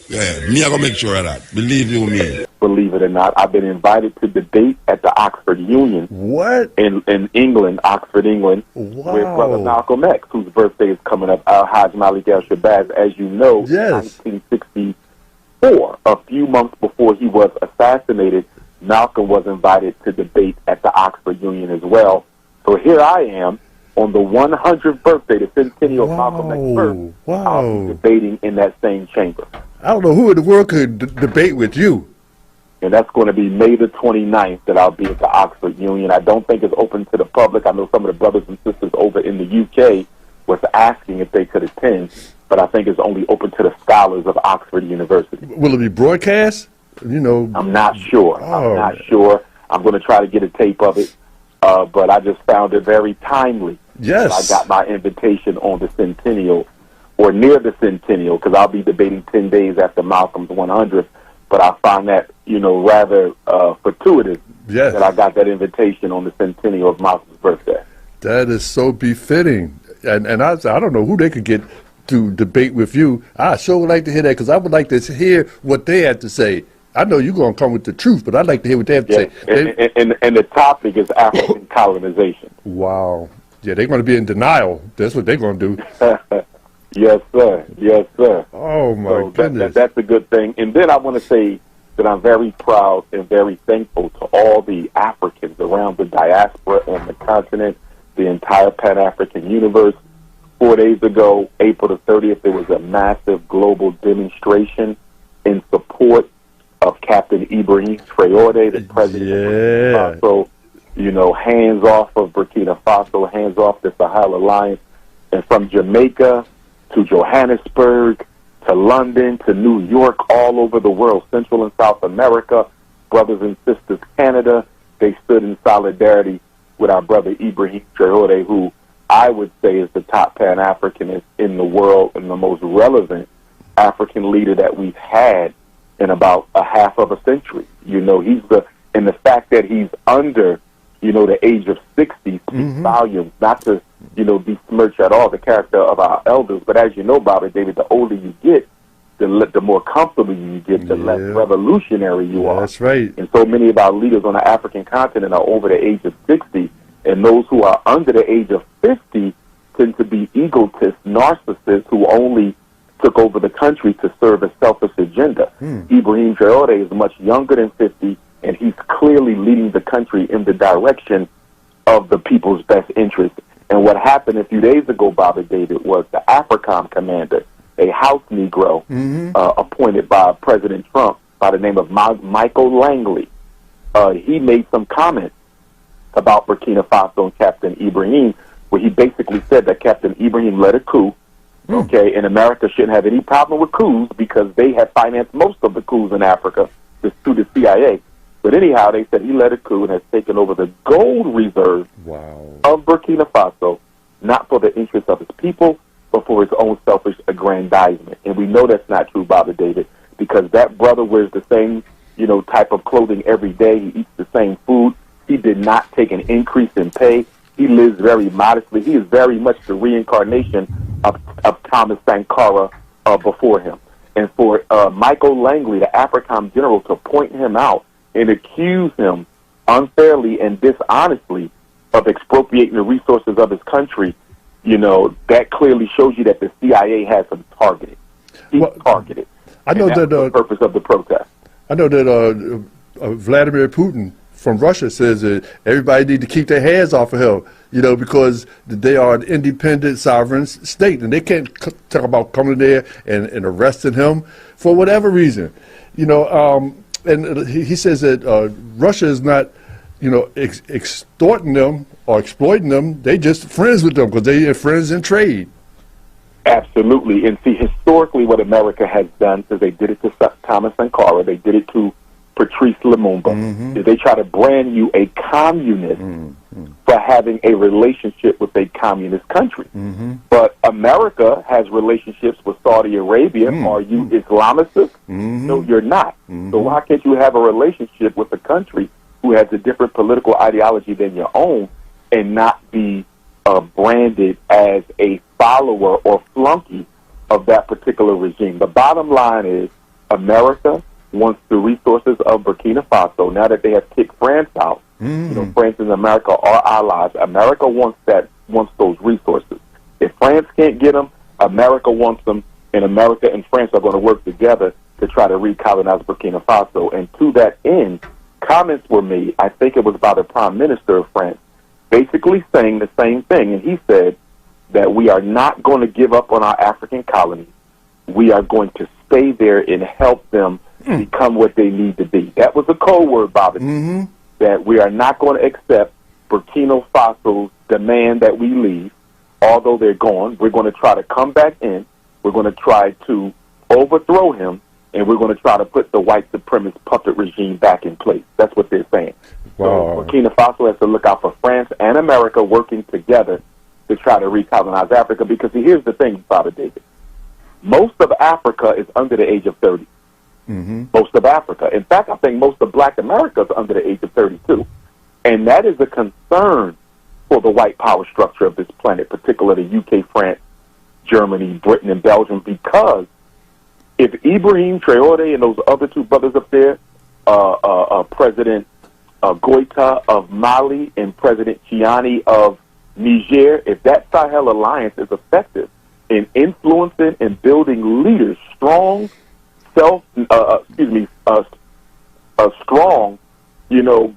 Yeah, me I'm going to make sure of that. Believe you me. Believe it or not, I've been invited to debate at the Oxford Union. What? In England, Oxford, England, wow. with Brother Malcolm X, whose birthday is coming up, Al-Hajj Malik al-Shabazz, as you know, yes. 1964. A few months before he was assassinated, Malcolm was invited to debate at the Oxford Union as well. So here I am on the 100th birthday, the centennial of Malcolm X's birth. I'll be debating in that same chamber. I don't know who in the world could debate with you. And that's going to be May the 29th that I'll be at the Oxford Union. I don't think it's open to the public. I know some of the brothers and sisters over in the UK was asking if they could attend, but I think it's only open to the scholars of Oxford University. Will it be broadcast? You know, I'm not sure. Oh. I'm not sure. I'm going to try to get a tape of it, but I just found it very timely. Yes. I got my invitation on the centennial, or near the centennial, because I'll be debating 10 days after Malcolm's 100th. But I find that, you know, rather fortuitous that I got that invitation on the centennial of Malcolm's birthday. That is so befitting. And I don't know who they could get to debate with you. I sure would like to hear that, because I would like to hear what they had to say. I know you're going to come with the truth, but I'd like to hear what they have to say. And the topic is African colonization. Wow. Yeah, they're going to be in denial. That's what they're going to do. Yes, sir. Yes, sir. Oh, my goodness. That's a good thing. And then I want to say that I'm very proud and very thankful to all the Africans around the diaspora on the continent, the entire Pan-African universe. 4 days ago, April the 30th, there was a massive global demonstration in support of Captain Ibrahim Traore, the president of Burkina Faso. You know, hands off of Burkina Faso, hands off the Sahel Alliance. And from Jamaica to Johannesburg, to London, to New York, all over the world, Central and South America, brothers and sisters, Canada, they stood in solidarity with our brother Ibrahim Traore, who I would say is the top Pan-Africanist in the world and the most relevant African leader that we've had in about a half of a century. You know, and the fact that he's under, you know, the age of 60 speaks volumes, not to, you know, besmirch at all the character of our elders. But as you know, Bobby David, the older you get, the more comfortable you get, the less revolutionary you are. That's right. And so many of our leaders on the African continent are over the age of 60, and those who are under the age of 50 tend to be egotists, narcissists who only took over the country to serve a selfish agenda. Ibrahim Traore is much younger than 50, and he's clearly leading the country in the direction of the people's best interest. And what happened a few days ago, Bobby David, was the AFRICOM commander, a House Negro appointed by President Trump by the name of Michael Langley. He made some comments about Burkina Faso and Captain Ibrahim, where he basically said that Captain Ibrahim led a coup, and America shouldn't have any problem with coups because they have financed most of the coups in Africa through the CIA. But anyhow, they said he led a coup and has taken over the gold reserve of Burkina Faso, not for the interests of his people, but for his own selfish aggrandizement. And we know that's not true, Bobby David, because that brother wears the same, type of clothing every day. He eats the same food. He did not take an increase in pay. He lives very modestly. He is very much the reincarnation of Thomas Sankara before him. And for Michael Langley, the AFRICOM general, to point him out and accuse him unfairly and dishonestly of expropriating the resources of his country, that clearly shows you that the CIA has him targeted. He's targeted. I know that the purpose of the protest. I know that Vladimir Putin from Russia says that everybody need to keep their hands off of him, because they are an independent sovereign state, and they can't talk about coming there and arresting him for whatever reason, and he says that Russia is not, extorting them or exploiting them. They just friends with them because they are friends in trade. Absolutely. And see, historically what America has done is they did it to Thomas Sankara, they did it to Patrice Lumumba. They try to brand you a communist for having a relationship with a communist country. But America has relationships with Saudi Arabia. Are you Islamicist? No, you're not. So why can't you have a relationship with a country who has a different political ideology than your own and not be branded as a follower or flunky of that particular regime? The bottom line is America wants the resources of Burkina Faso. Now that they have kicked France out, France and America are allies. America wants those resources. If France can't get them, America wants them, and America and France are going to work together to try to recolonize Burkina Faso. And to that end, comments were made, I think it was by the Prime Minister of France, basically saying the same thing. And he said that we are not going to give up on our African colonies. We are going to stay there and help them become what they need to be. That was a code word, Bobby, that we are not going to accept Burkina Faso's demand that we leave. Although they're gone, we're going to try to come back in. We're going to try to overthrow him, and we're going to try to put the white supremacist puppet regime back in place. That's what they're saying. So Burkina Faso has to look out for France and America working together to try to recolonize Africa, because here's the thing, Father David. Most of Africa is under the age of 30. Most of Africa. In fact, I think most of Black America is under the age of 32. And that is a concern for the white power structure of this planet, particularly UK, France, Germany, Britain, and Belgium, because if Ibrahim Traore and those other two brothers up there, President Goita of Mali and President Chiani of Niger, if that Sahel alliance is effective in influencing and building leaders, strong, strong,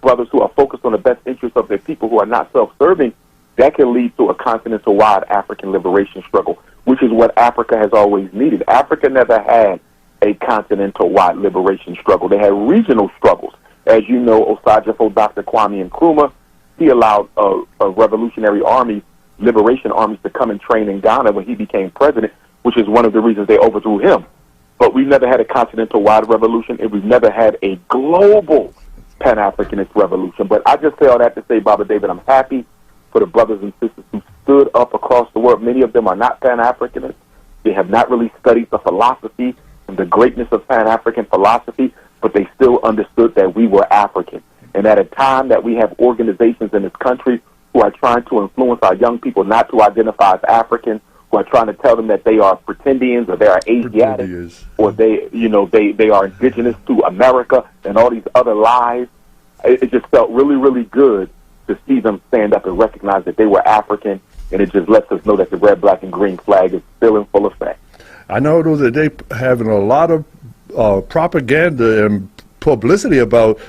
brothers who are focused on the best interests of their people, who are not self-serving, that can lead to a continental-wide African liberation struggle, which is what Africa has always needed. Africa never had a continental-wide liberation struggle. They had regional struggles. As you know, Osajifo, Dr. Kwame Nkrumah, he allowed a revolutionary army, liberation armies, to come and train in Ghana when he became president, which is one of the reasons they overthrew him. But we've never had a continental-wide revolution, and we've never had a global Pan-Africanist revolution. But I just say all that to say, Baba David, I'm happy for the brothers and sisters who stood up across the world. Many of them are not Pan-Africanists. They have not really studied the philosophy and the greatness of Pan-African philosophy, but they still understood that we were African. And at a time that we have organizations in this country who are trying to influence our young people not to identify as African, who are trying to tell them that they are pretendians or they are Asiatic or they are indigenous to America and all these other lies. It just felt really, really good to see them stand up and recognize that they were African, and it just lets us know that the red, black, and green flag is still in full effect. I know that they having a lot of propaganda and publicity about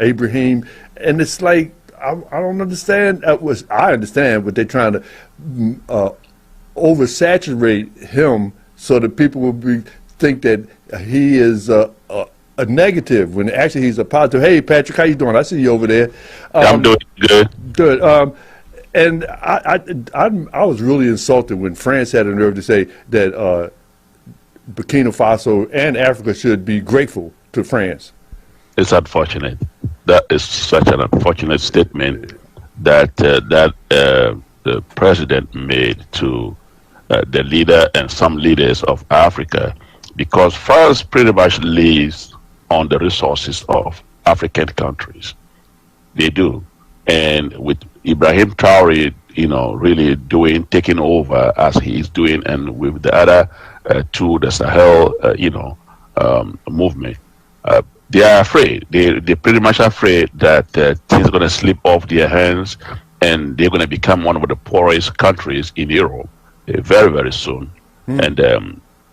Ibrahim, and it's like I don't understand. I understand, but they're trying to oversaturate him so that people will think that he is a negative when actually he's a positive. Hey, Patrick, how you doing? I see you over there. I'm doing good. Good. And I was really insulted when France had the nerve to say that Burkina Faso and Africa should be grateful to France. It's unfortunate. That is such an unfortunate statement that the president made to the leader and some leaders of Africa, because France pretty much lives on the resources of African countries. They do, and with Ibrahim Traore, really taking over as he is doing, and with the other two, the Sahel, movement. They are afraid. They're pretty much afraid that things are going to slip off their hands, and they're going to become one of the poorest countries in Europe very, very soon. And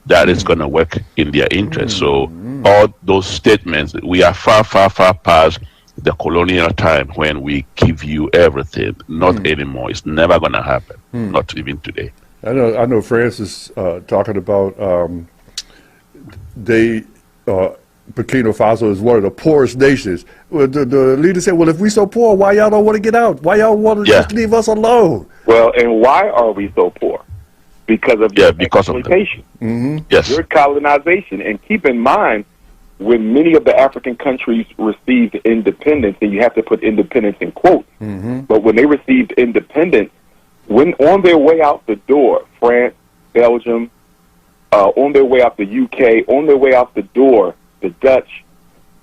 that is going to work in their interest. So all those statements, we are far, far, far past the colonial time when we give you everything. Not anymore. It's never going to happen. Not even today. I know France is talking about Burkina Faso is one of the poorest nations. Well, the leader said, well, if we so poor, why y'all don't want to get out? Why y'all want to just leave us alone? Well, and why are we so poor? Because of because exploitation. Yes. Your colonization. And keep in mind, when many of the African countries received independence, and you have to put independence in quotes, but when they received independence, when on their way out the door, France, Belgium, on their way out the UK, on their way out the door, the Dutch,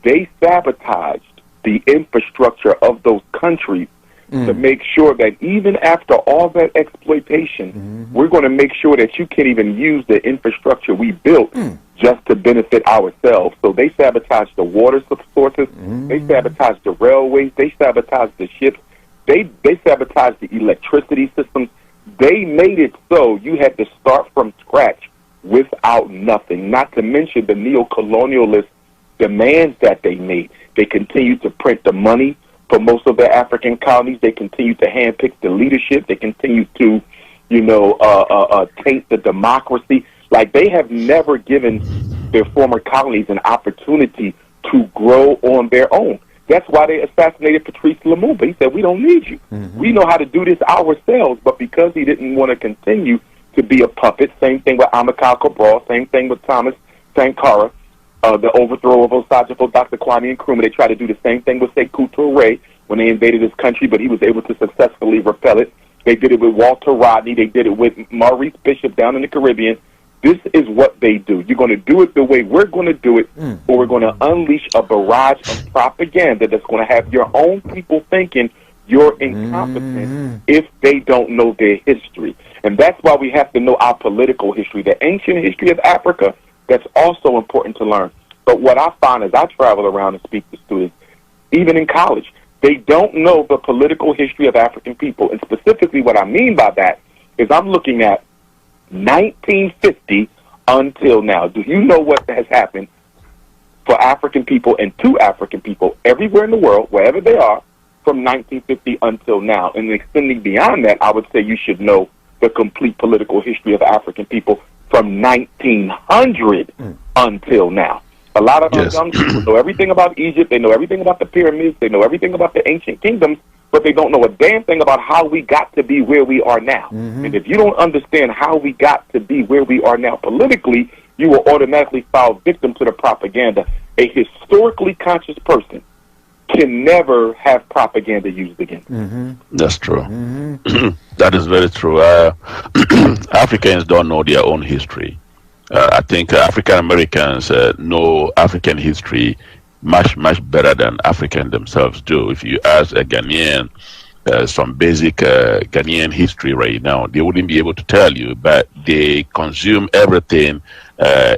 they sabotaged the infrastructure of those countries to make sure that even after all that exploitation, we're going to make sure that you can't even use the infrastructure we built just to benefit ourselves. So they sabotaged the water sources, they sabotaged the railways, they sabotaged the ships, they sabotaged the electricity systems. They made it so you had to start from scratch without nothing, not to mention the neo-colonialist demands that they made. They continued to print the money for most of the African colonies. They continued to handpick the leadership. They continued to, taint the democracy. Like, they have never given their former colonies an opportunity to grow on their own. That's why they assassinated Patrice Lumumba. He said, we don't need you. We know how to do this ourselves. But because he didn't want to continue to be a puppet, same thing with Amilcar Cabral, same thing with Thomas Sankara, the overthrow of Osajifo, Dr. Kwame Nkrumah. They tried to do the same thing with Sekou Touré when they invaded his country, but he was able to successfully repel it. They did it with Walter Rodney. They did it with Maurice Bishop down in the Caribbean. This is what they do. You're going to do it the way we're going to do it, or we're going to unleash a barrage of propaganda that's going to have your own people thinking you're incompetent if they don't know their history. And that's why we have to know our political history, the ancient history of Africa. That's also important to learn. But what I find as I travel around and speak to students, even in college, they don't know the political history of African people. And specifically what I mean by that is I'm looking at 1950 until now. Do you know what has happened for African people and to African people everywhere in the world, wherever they are, from 1950 until now? And extending beyond that, I would say you should know the complete political history of African people from 1900 until now. A lot of our young people know everything about Egypt, they know everything about the pyramids, they know everything about the ancient kingdoms, but they don't know a damn thing about how we got to be where we are now. And if you don't understand how we got to be where we are now politically, you will automatically fall victim to the propaganda. A historically conscious person can never have propaganda used again. That's true. That is very true. Africans don't know their own history. I think African Americans know African history much, much better than Africans themselves do. If you ask a Ghanaian some basic Ghanaian history right now, they wouldn't be able to tell you, but they consume everything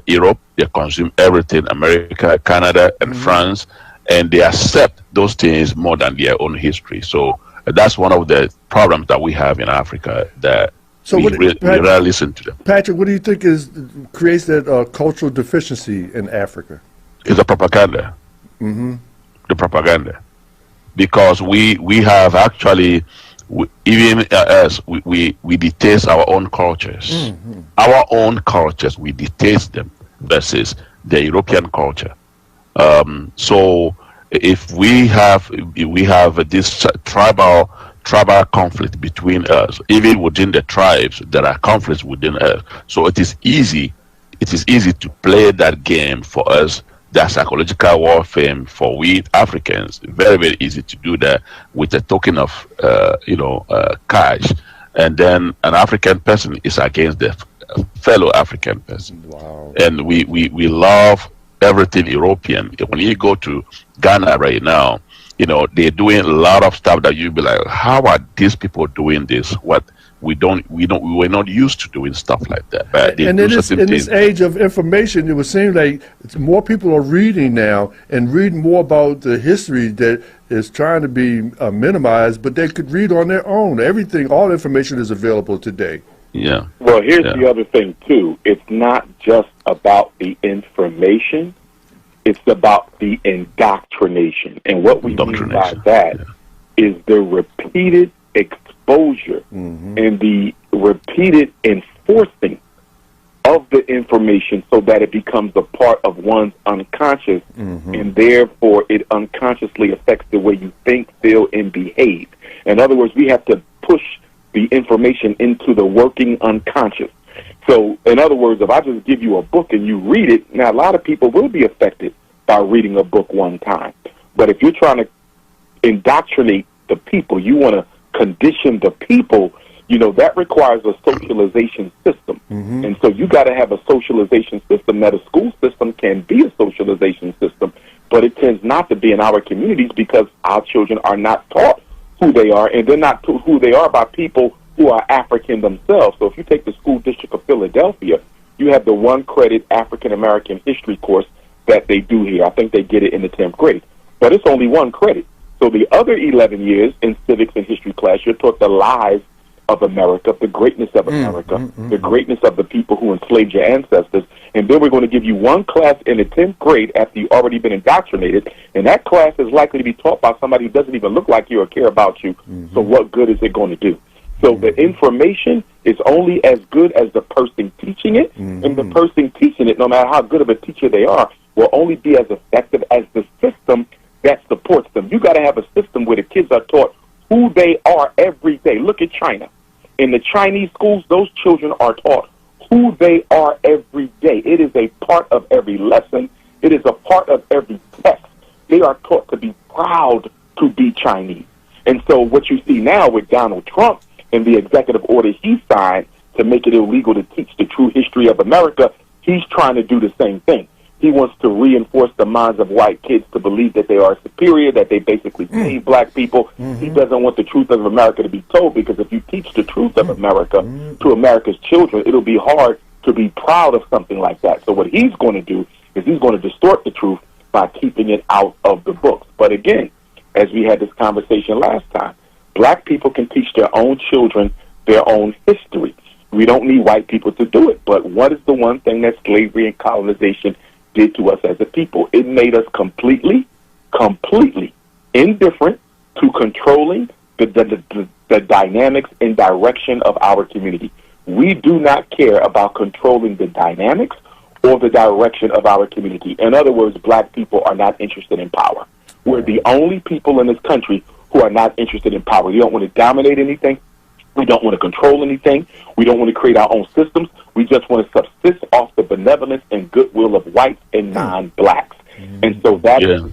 Europe, they consume everything America, Canada, and France, and they accept those things more than their own history. So that's one of the problems that we have in Africa, that we rarely listen to them. Patrick, what do you think creates that cultural deficiency in Africa? It's the propaganda. The propaganda. Because we have actually, even as we detest our own cultures. Our own cultures, we detest them versus the European culture. So if we have this tribal conflict between us, even within the tribes, there are conflicts within us. So it is easy to play that game for us that psychological warfare for we Africans. Very, very easy to do that with a token of, cash. And then an African person is against the fellow African person. Wow. And we love everything European. When you go to Ghana right now, they're doing a lot of stuff that you'll be like, how are these people doing this? What we were not used to doing stuff like that. But and in this age of information, it would seem like more people are reading now and reading more about the history that is trying to be minimized, but they could read on their own. All information is available today. Yeah. Well, here's the other thing, too. It's not just about the information. It's about the indoctrination. And what we mean by that is the repeated exposure and the repeated enforcing of the information so that it becomes a part of one's unconscious, and therefore it unconsciously affects the way you think, feel, and behave. In other words, we have to push the information into the working unconscious. So, in other words, if I just give you a book and you read it, now a lot of people will be affected by reading a book one time. But if you're trying to indoctrinate the people, you want to condition the people, that requires a socialization system. And so you got to have a socialization system. That a school system can be a socialization system, but it tends not to be in our communities because our children are not taught who they are, and they're not taught who they are by people who are African themselves. So if you take the school district of Philadelphia, you have the 1-credit African American history course that they do here. I think they get it in the 10th grade, but it's only 1 credit. So the other 11 years in civics and history class, you're taught the lives of America, the greatness of America, the greatness of the people who enslaved your ancestors. And then we're going to give you 1 class in the 10th grade after you've already been indoctrinated. And that class is likely to be taught by somebody who doesn't even look like you or care about you. So what good is it going to do? So the information is only as good as the person teaching it. And the person teaching it, no matter how good of a teacher they are, will only be as effective as the system that supports them. You got to have a system where the kids are taught who they are every day. Look at China. In the Chinese schools, those children are taught who they are every day. It is a part of every lesson. It is a part of every text. They are taught to be proud to be Chinese. And so what you see now with Donald Trump and the executive order he signed to make it illegal to teach the true history of America, he's trying to do the same thing. He wants to reinforce the minds of white kids to believe that they are superior, that they basically save black people. He doesn't want the truth of America to be told, because if you teach the truth of America to America's children, it'll be hard to be proud of something like that. So what he's going to do is he's going to distort the truth by keeping it out of the books. But again, as we had this conversation last time, black people can teach their own children their own history. We don't need white people to do it. But what is the one thing that slavery and colonization did to us as a people? It made us completely indifferent to controlling the dynamics and direction of our community. We do not care about controlling the dynamics or the direction of our community. In other words, black people are not interested in power. We're the only people in this country who are not interested in power. We don't want to dominate anything. We don't want to control anything. We don't want to create our own systems. We just want to subsist off the benevolence and goodwill of whites and non-blacks. And so that is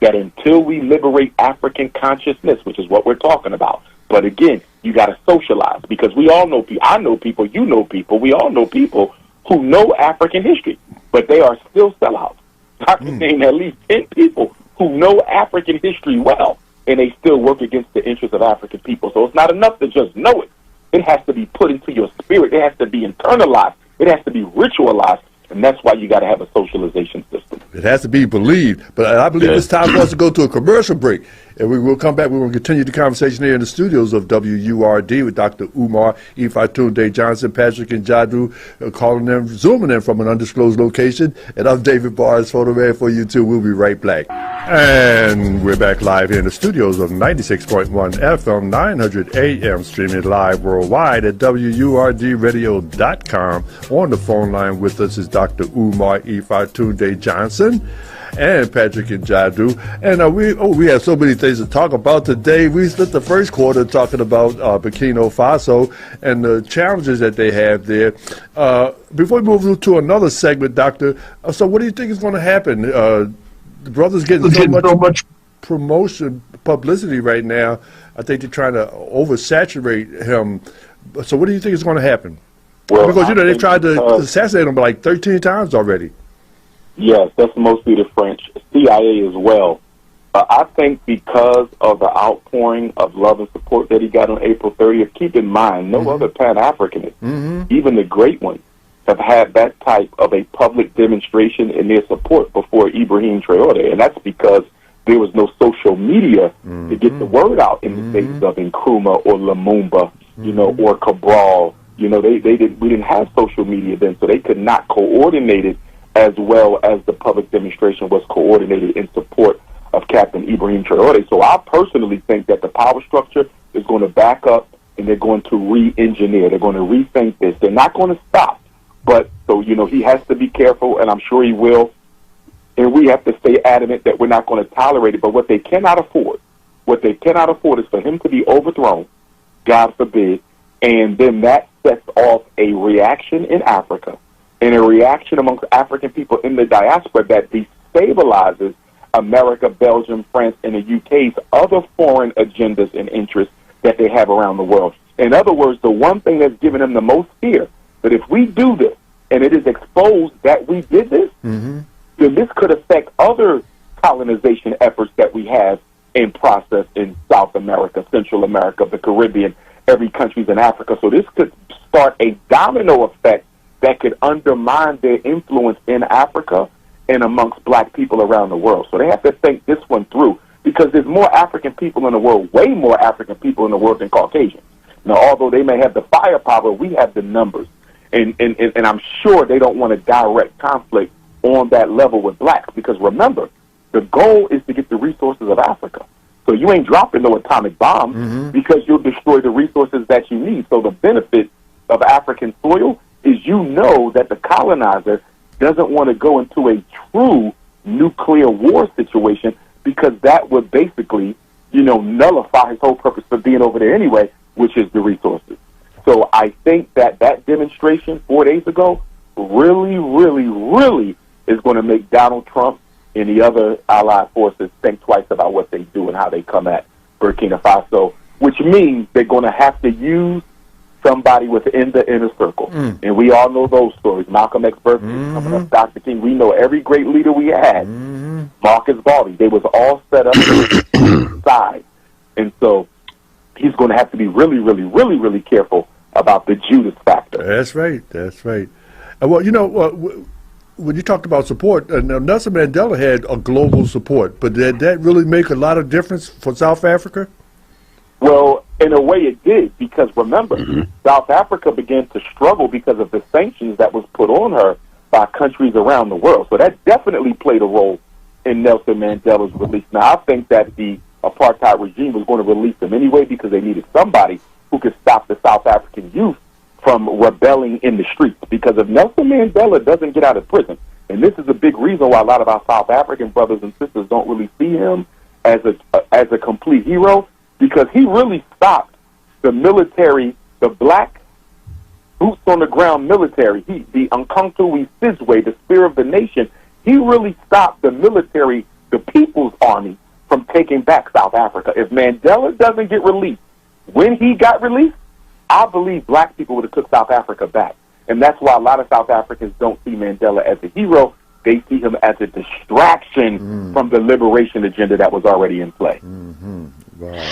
that until we liberate African consciousness, which is what we're talking about. But again, you got to socialize, because we all know people. I know people. You know people. We all know people who know African history, but they are still sellouts. I can name at least 10 people who know African history well, and they still work against the interests of African people. So it's not enough to just know it. It has to be put into your spirit. It has to be internalized. It has to be ritualized. And that's why you got to have a socialization system. It has to be believed. But I believe it's time for us to go to a commercial break. And we will come back. We will continue the conversation here in the studios of WURD with Dr. Umar, Ifatunde Johnson, Patrick, and Jadu, zooming in from an undisclosed location. And I'm David Barnes, photo man for you too. We'll be right back. And we're back live here in the studios of 96.1 FM, 900 AM, streaming live worldwide at WURDradio.com. On the phone line with us is Dr. Umar Ifatunde Johnson. and Patrick and Jadu. And we have so many things to talk about today. We spent the first quarter talking about Burkina Faso and the challenges that they have there. Before we move to another segment, Doctor, so what do you think is going to happen? The brother's getting so much promotion, publicity right now. I think they're trying to oversaturate him. So what do you think is going to happen? Well, because, they've tried to assassinate him like 13 times already. Yes, that's mostly the French. CIA as well. I think because of the outpouring of love and support that he got on April 30th, keep in mind, no other Pan-Africanist, even the great ones, have had that type of a public demonstration in their support before Ibrahim Traore. And that's because there was no social media to get the word out in the states of Nkrumah or Lumumba, or Cabral. We didn't have social media then, so they could not coordinate it as well as the public demonstration was coordinated in support of Captain Ibrahim Traore. So I personally think that the power structure is going to back up and they're going to re-engineer. They're going to rethink this. They're not going to stop. But, so, he has to be careful, and I'm sure he will. And we have to stay adamant that we're not going to tolerate it. But what they cannot afford is for him to be overthrown, God forbid, and then that sets off a reaction in Africa and a reaction amongst African people in the diaspora that destabilizes America, Belgium, France, and the UK's other foreign agendas and interests that they have around the world. In other words, the one thing that's given them the most fear, that if we do this and it is exposed that we did this, then this could affect other colonization efforts that we have in process in South America, Central America, the Caribbean, every country's in Africa. So this could start a domino effect that could undermine their influence in Africa and amongst black people around the world. So they have to think this one through, because there's more African people in the world, way more African people in the world than Caucasians. Now, although they may have the firepower, we have the numbers. And I'm sure they don't want a direct conflict on that level with blacks, because remember, the goal is to get the resources of Africa. So you ain't dropping no atomic bomb because you'll destroy the resources that you need. So the benefit of African soil is that the colonizer doesn't want to go into a true nuclear war situation, because that would basically, nullify his whole purpose for being over there anyway, which is the resources. So I think that demonstration 4 days ago really, really, really is going to make Donald Trump and the other allied forces think twice about what they do and how they come at Burkina Faso, which means they're going to have to use somebody within the inner circle. And we all know those stories. Malcolm X birthday coming up, Dr. King. We know every great leader we had, Marcus Garvey. They was all set up side. And so he's going to have to be really, really, really, really careful about the Judas factor. That's right. Well, when you talked about support, Nelson Mandela had a global support, but did that really make a lot of difference for South Africa? Well, in a way it did, because remember, South Africa began to struggle because of the sanctions that was put on her by countries around the world. So that definitely played a role in Nelson Mandela's release. Now, I think that the apartheid regime was going to release him anyway, because they needed somebody who could stop the South African youth from rebelling in the streets. Because if Nelson Mandela doesn't get out of prison, and this is a big reason why a lot of our South African brothers and sisters don't really see him as a complete hero, because he really stopped the military, the black boots on the ground military, the Umkhonto Sizwe, the spear of the nation. He really stopped the military, the People's Army, from taking back South Africa. If Mandela doesn't get released, when he got released, I believe black people would have took South Africa back. And that's why a lot of South Africans don't see Mandela as a hero. They see him as a distraction from the liberation agenda that was already in play. Wow.